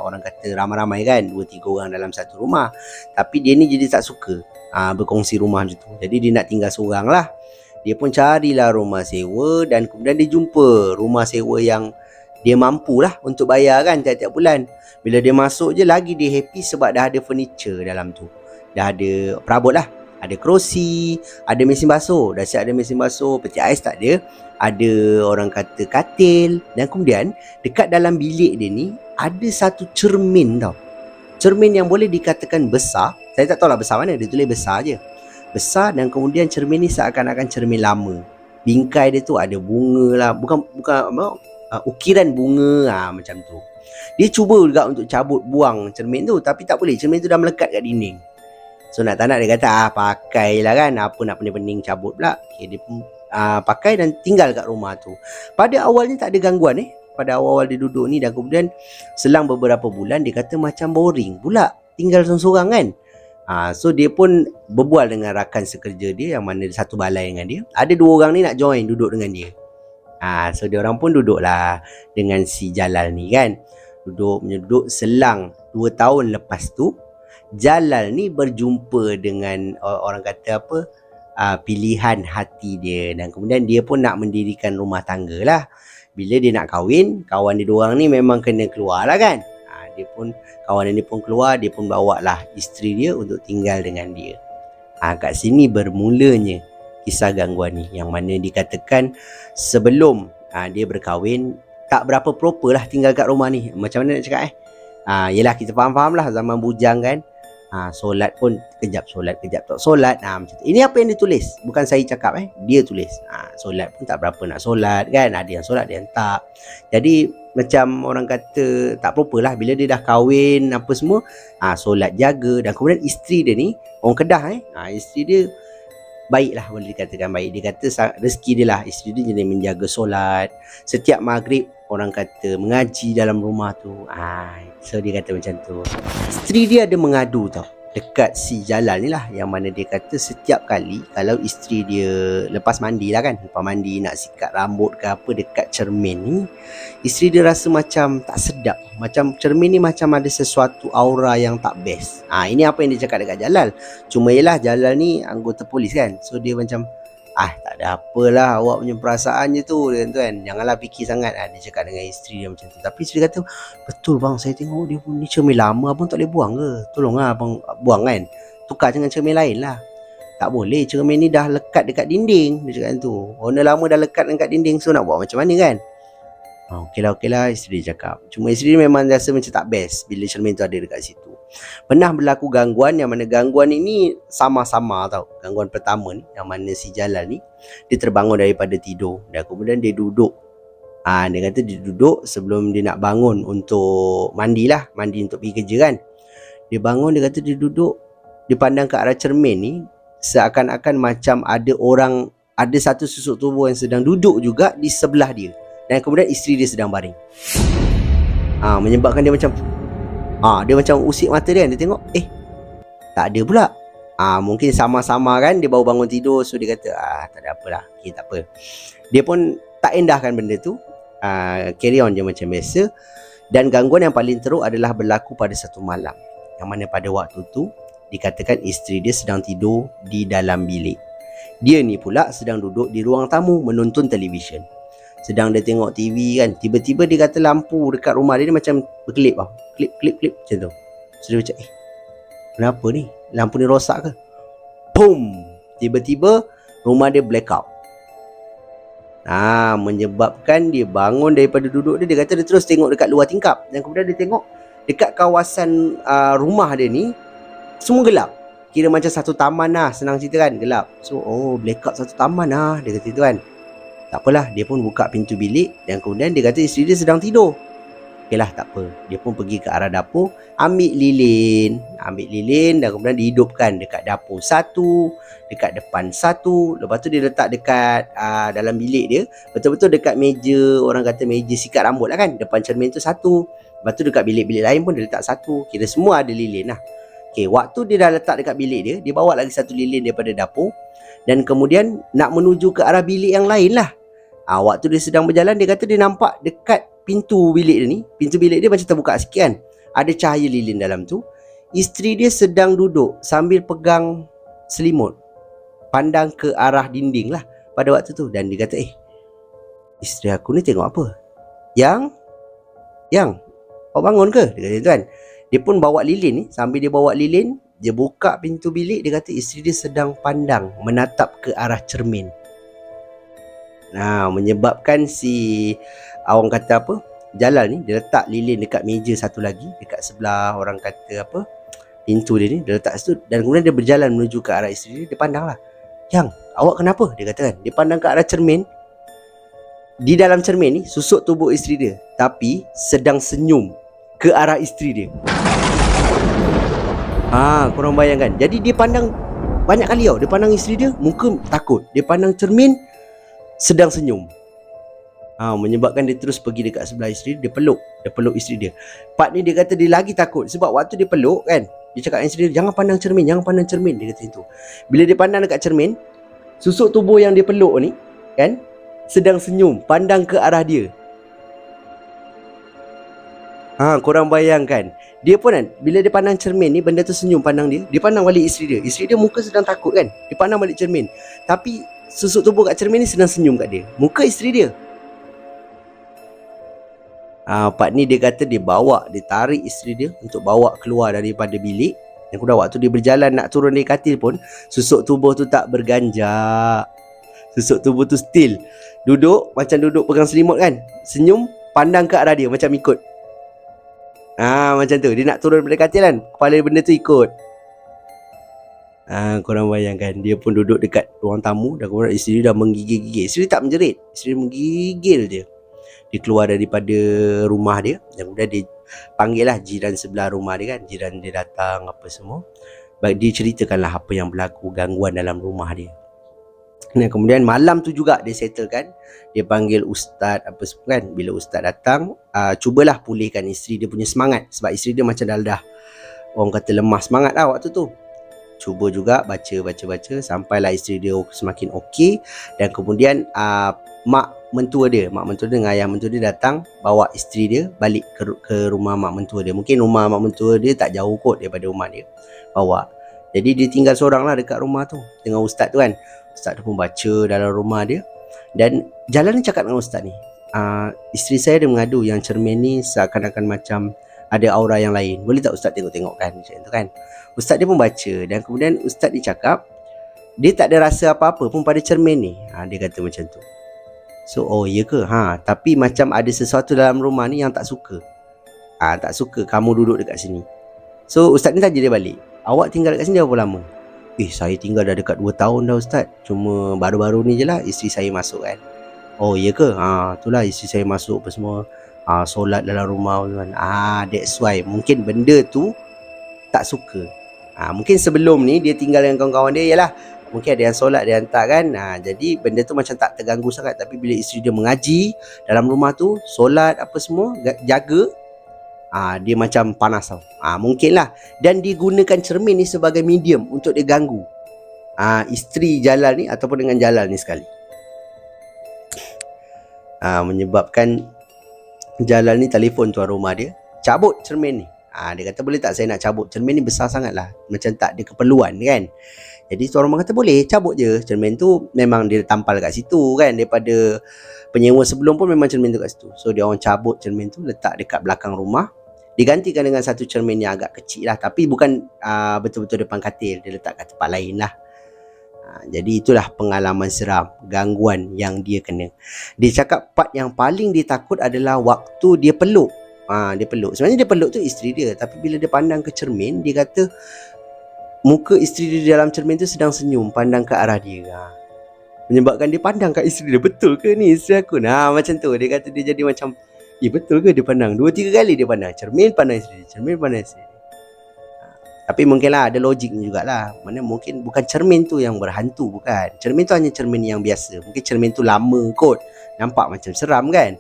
orang kata ramai-ramai kan, 2-3 orang dalam satu rumah. Tapi dia ni jadi tak suka berkongsi rumah macam tu. Jadi dia nak tinggal seorang lah. Dia pun carilah rumah sewa, dan kemudian dia jumpa rumah sewa yang dia mampulah untuk bayar kan tiap-tiap bulan. Bila dia masuk je lagi dia happy sebab dah ada furniture dalam tu. Dah ada perabot lah. Ada kerusi, ada mesin basuh. Dah siap ada mesin basuh, peti ais tak ada. Ada orang kata katil. Dan kemudian dekat dalam bilik dia ni ada satu cermin tau. Cermin yang boleh dikatakan besar. Saya tak tahu lah besar mana, dia tulis besar je. Besar, dan kemudian cermin ni seakan-akan cermin lama. Bingkai dia tu ada bunga lah, bukan ukiran bunga macam tu. Dia cuba juga untuk cabut buang cermin tu, tapi tak boleh, cermin tu dah melekat kat dinding. So nak tak nak dia kata pakailah kan, apa nak pening-pening cabut pula. Dia pun pakai dan tinggal kat rumah tu. Pada awalnya tak ada gangguan pada awal-awal dia duduk ni, dan kemudian selang beberapa bulan dia kata macam boring pula tinggal seorang-seorang kan. So dia pun berbual dengan rakan sekerja dia yang mana satu balai dengan dia. Ada 2 orang ni nak join duduk dengan dia. So dia orang pun duduklah dengan si Jalal ni kan. Duduk selang 2 tahun lepas tu, Jalal ni berjumpa dengan orang kata apa, pilihan hati dia, dan kemudian dia pun nak mendirikan rumah tangga lah. Bila dia nak kahwin, kawan dia 2 orang ni memang kena keluar lah kan. Kawan ini pun keluar, dia pun bawa lah isteri dia untuk tinggal dengan dia. Kat sini bermulanya kisah gangguan ni, yang mana dikatakan sebelum dia berkahwin tak berapa proper lah tinggal kat rumah ni. Macam mana nak cakap yelah, kita faham-faham lah zaman bujang kan. Solat pun kejap solat, kejap tak solat. Macam tu. Ini apa yang dia tulis, bukan saya cakap dia tulis. Solat pun tak berapa nak solat kan, ada yang solat, ada yang tak. Jadi macam orang kata tak proper lah. Bila dia dah kahwin apa semua, solat jaga. Dan kemudian isteri dia ni orang Kedah isteri dia baik lah, boleh dikatakan baik. Dia kata rezeki dia lah, isteri dia jadi menjaga solat. Setiap maghrib orang kata mengaji dalam rumah tu. So dia kata macam tu. Isteri dia ada mengadu tau. dekat si Jalal ni lah, yang mana dia kata setiap kali kalau isteri dia lepas mandi lah kan, lepas mandi nak sikat rambut ke apa dekat cermin ni, isteri dia rasa macam tak sedap, macam cermin ni macam ada sesuatu aura yang tak best. Ini apa yang dia cakap dekat Jalal. Cuma yelah Jalal ni anggota polis kan, so dia macam tak ada apalah, awak punya perasaan je tu, dia tu kan, janganlah fikir sangat. Dia cakap dengan isteri dia macam tu. Tapi isteri kata, betul bang, saya tengok dia pun ni cermin lama, abang tak boleh buang ke? Tolonglah abang buang kan, tukar dengan cermin lain lah. Tak boleh, cermin ni dah lekat dekat dinding, dia cakap tu. Warna lama dah lekat dekat dinding, so nak buat macam mana kan? Okey lah, isteri cakap. Cuma isteri memang rasa macam tak best bila cermin tu ada dekat situ. Pernah berlaku gangguan, yang mana gangguan ini sama-sama tau. Gangguan pertama ni, yang mana si Jalal ni, dia terbangun daripada tidur dan kemudian dia duduk. Dia kata dia duduk sebelum dia nak bangun untuk mandi untuk pergi kerja kan. Dia bangun, dia kata dia duduk, dia pandang ke arah cermin ni, seakan-akan macam ada satu susuk tubuh yang sedang duduk juga di sebelah dia. Dan kemudian isteri dia sedang baring. Menyebabkan dia macam usik mata dia kan. Dia tengok tak ada pula. Mungkin sama-sama kan, dia baru bangun tidur, so dia kata tak ada apalah, okay, tak apa. Dia pun tak endahkan benda tu, carry on je macam biasa. Dan gangguan yang paling teruk adalah berlaku pada satu malam, yang mana pada waktu tu dikatakan isteri dia sedang tidur di dalam bilik. Dia ni pula sedang duduk di ruang tamu menonton televisyen. Sedang dia tengok TV kan, tiba-tiba dia kata lampu dekat rumah dia ni macam berkelip klip macam tu. So dia macam kenapa ni? Lampu ni rosak ke? Boom! Tiba-tiba rumah dia blackout. Menyebabkan dia bangun daripada duduk dia kata dia terus tengok dekat luar tingkap. Dan kemudian dia tengok dekat kawasan rumah dia ni semua gelap. Kira macam satu taman lah, senang cerita kan, gelap. So blackout satu taman lah, dia kata tu kan. Tak apalah, dia pun buka pintu bilik dan kemudian dia kata isteri dia sedang tidur. Okeylah, tak apa. Dia pun pergi ke arah dapur, ambil lilin dan kemudian dihidupkan dekat dapur satu, dekat depan satu. Lepas tu dia letak dekat dalam bilik dia, betul-betul dekat meja, orang kata meja sikat rambut lah kan, depan cermin tu satu. Lepas tu dekat bilik-bilik lain pun dia letak satu. Kira semua ada lilin lah. Waktu dia dah letak dekat bilik dia bawa lagi satu lilin daripada dapur. Dan kemudian nak menuju ke arah bilik yang lain lah. Waktu dia sedang berjalan, dia kata dia nampak dekat pintu bilik dia ni, pintu bilik dia macam terbuka sikit kan, ada cahaya lilin dalam tu. Isteri dia sedang duduk sambil pegang selimut, pandang ke arah dinding lah pada waktu tu. Dan dia kata isteri aku ni tengok apa? Yang awak bangun ke? Dia kata tu kan. Dia pun bawa lilin ni, sambil dia bawa lilin, dia buka pintu bilik. Dia kata isteri dia sedang pandang, menatap ke arah cermin. Menyebabkan si orang kata apa, Jalal ni, dia letak lilin dekat meja satu lagi, dekat sebelah orang kata apa, pintu dia ni, dia letak situ. Dan kemudian dia berjalan menuju ke arah isteri dia. Dia pandang lah, yang awak kenapa? Dia kata kan, dia pandang ke arah cermin. Di dalam cermin ni susuk tubuh isteri dia, tapi sedang senyum ke arah isteri dia. Korang bayangkan. Jadi dia pandang banyak kali tau. Dia pandang isteri dia, muka takut. Dia pandang cermin, sedang senyum. Menyebabkan dia terus pergi dekat sebelah isteri dia, dia peluk isteri dia. Part ni dia kata dia lagi takut, sebab waktu dia peluk kan, dia cakap dengan isteri dia, jangan pandang cermin, dia kata itu. Bila dia pandang dekat cermin, susuk tubuh yang dia peluk ni kan, sedang senyum, pandang ke arah dia. Korang bayangkan. Dia pun kan, bila dia pandang cermin ni, benda tu senyum pandang dia. Dia pandang balik isteri dia. Isteri dia muka sedang takut kan, dia pandang balik cermin, tapi susuk tubuh kat cermin ni sedang senyum kat dia, muka isteri dia. Part ni dia kata dia tarik isteri dia untuk bawa keluar daripada bilik. Dan kemudian waktu dia berjalan nak turun dari katil pun, susuk tubuh tu tak berganjak. Susuk tubuh tu still duduk, macam duduk pegang selimut kan, senyum, pandang ke arah dia, macam ikut. Macam tu, dia nak turun daripada katil kan, kepala benda tu ikut. Korang bayangkan, dia pun duduk dekat ruang tamu dan kemudian isteri dah menggigil-gigil. Isteri tak menjerit, isteri menggigil je. Dia keluar daripada rumah dia dan kemudian dia panggil lah jiran sebelah rumah dia kan. Jiran dia datang apa semua. Baik, dia ceritakanlah apa yang berlaku, gangguan dalam rumah dia. Dan kemudian malam tu juga dia settlekan, dia panggil ustaz apa semua kan. Bila ustaz datang, cubalah pulihkan isteri dia punya semangat, sebab isteri dia macam dah orang kata lemah semangat lah waktu tu. Cuba juga baca sampailah isteri dia semakin okey. Dan kemudian mak mentua dia dengan ayah mentua dia datang bawa isteri dia balik ke rumah mak mentua dia. Mungkin rumah mak mentua dia tak jauh kot daripada rumah dia, bawa. Jadi dia tinggal seorang lah dekat rumah tu dengan ustaz tu kan. Ustaz tu pun baca dalam rumah dia. Dan jalan ni cakap dengan ustaz ni, isteri saya dia mengadu yang cermin ni seakan-akan macam ada aura yang lain. Boleh tak ustaz tengok-tengok kan, macam tu kan. Ustaz dia pun baca dan kemudian ustaz ni cakap dia tak ada rasa apa-apa pun pada cermin ni. Dia kata macam tu. So, oh ya ke? Tapi macam ada sesuatu dalam rumah ni yang tak suka. Tak suka kamu duduk dekat sini. So, ustaz ni tanya dia balik, awak tinggal dekat sini berapa lama? Saya tinggal dah dekat 2 tahun dah ustaz. Cuma baru-baru ni je lah isteri saya masuk kan. Oh ya ke? Itulah isteri saya masuk apa semua. Solat dalam rumah kan. That's why mungkin benda tu tak suka. Mungkin sebelum ni dia tinggal dengan kawan-kawan dia, ialah mungkin ada yang solat dia hantar kan. Jadi benda tu macam tak terganggu sangat. Tapi bila isteri dia mengaji dalam rumah tu, solat apa semua, jaga, dia macam panas tau. Mungkin lah. Dan dia gunakan cermin ni sebagai medium untuk dia ganggu isteri Jalal ni ataupun dengan Jalal ni sekali. Menyebabkan Jalal ni telefon tuan rumah dia, cabut cermin ni. Dia kata boleh tak saya nak cabut, cermin ni besar sangat lah, macam tak ada keperluan kan. Jadi tuan rumah kata boleh, cabut je. Cermin tu memang dia tampal kat situ kan, daripada penyewa sebelum pun memang cermin tu kat situ. So dia orang cabut cermin tu, letak dekat belakang rumah, digantikan dengan satu cermin yang agak kecil lah, tapi bukan betul-betul depan katil, dia letak kat tempat lain lah. Jadi itulah pengalaman seram, gangguan yang dia kena. Dia cakap part yang paling dia takut adalah waktu dia peluk. Dia peluk. Sebenarnya dia peluk tu isteri dia, tapi bila dia pandang ke cermin, dia kata muka isteri dia dalam cermin tu sedang senyum pandang ke arah dia. Menyebabkan dia pandang kat isteri dia, betul ke ni isteri aku? Macam tu. Dia kata dia jadi macam, betul ke dia pandang? 2-3 kali dia pandang cermin, pandang isteri dia, cermin, pandang isteri dia. Tapi mungkinlah ada logiknya jugalah. Mana mungkin bukan cermin tu yang berhantu, bukan. Cermin tu hanya cermin yang biasa. Mungkin cermin tu lama kot, nampak macam seram kan.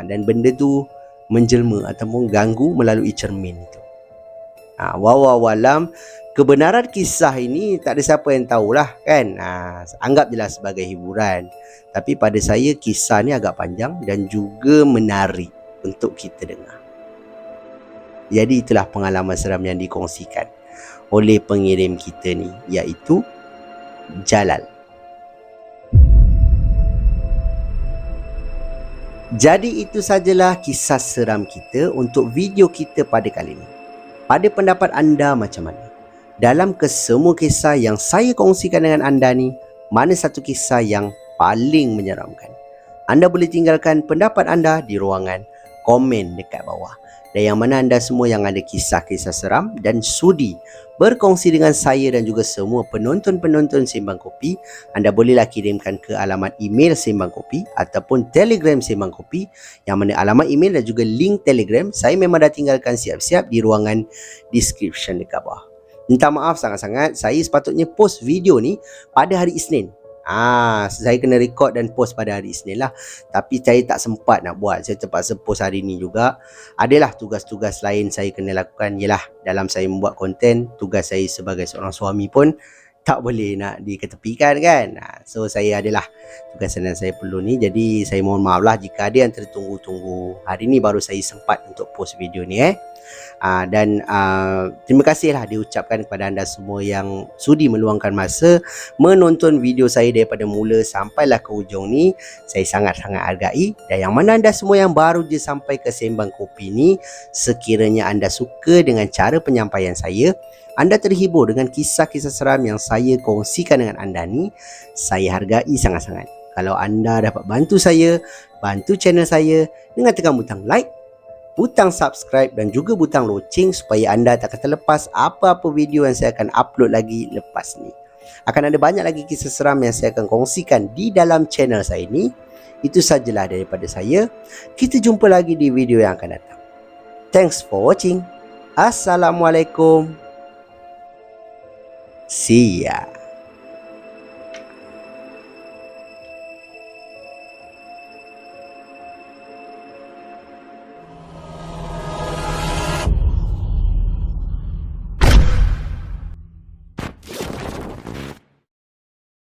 Dan benda tu menjelma ataupun ganggu melalui cermin itu. Wallahualam, kebenaran kisah ini tak ada siapa yang tahulah kan. Anggap je lah sebagai hiburan. Tapi pada saya kisah ni agak panjang dan juga menarik untuk kita dengar. Jadi itulah pengalaman seram yang dikongsikan oleh pengirim kita ni, iaitu Jalal. Jadi itu sajalah kisah seram kita untuk video kita pada kali ini. Pada pendapat anda macam mana? Dalam kesemua kisah yang saya kongsikan dengan anda ni, mana satu kisah yang paling menyeramkan? Anda boleh tinggalkan pendapat anda di ruangan komen dekat bawah. Dan yang mana anda semua yang ada kisah-kisah seram dan sudi berkongsi dengan saya dan juga semua penonton-penonton Sembang Kopi, anda bolehlah kirimkan ke alamat email Sembang Kopi ataupun Telegram Sembang Kopi, yang mana alamat email dan juga link Telegram saya memang dah tinggalkan siap-siap di ruangan description dekat bawah. Minta maaf sangat-sangat, saya sepatutnya post video ni pada hari Isnin. Saya kena record dan post pada hari Isnin lah. Tapi saya tak sempat nak buat. Saya terpaksa post hari ni juga. Adalah tugas-tugas lain saya kena lakukan. Yelah, dalam saya membuat konten, tugas saya sebagai seorang suami pun tak boleh nak diketepikan kan. So saya adalah tugas yang saya perlu ni. Jadi saya mohon maaf lah jika ada yang tertunggu-tunggu. Hari ni baru saya sempat untuk post video ni dan terima kasih lah diucapkan kepada anda semua yang sudi meluangkan masa menonton video saya daripada mula sampailah ke ujung ni. Saya sangat-sangat hargai. Dan yang mana anda semua yang baru je sampai ke Sembang Kopi ni, sekiranya anda suka dengan cara penyampaian saya, anda terhibur dengan kisah-kisah seram yang saya kongsikan dengan anda ni, saya hargai sangat-sangat. Kalau anda dapat bantu saya, bantu channel saya dengan tekan butang like, butang subscribe dan juga butang loceng supaya anda tak akan terlepas apa-apa video yang saya akan upload lagi lepas ni. Akan ada banyak lagi kisah seram yang saya akan kongsikan di dalam channel saya ni. Itu sajalah daripada saya. Kita jumpa lagi di video yang akan datang. Thanks for watching. Assalamualaikum. See ya.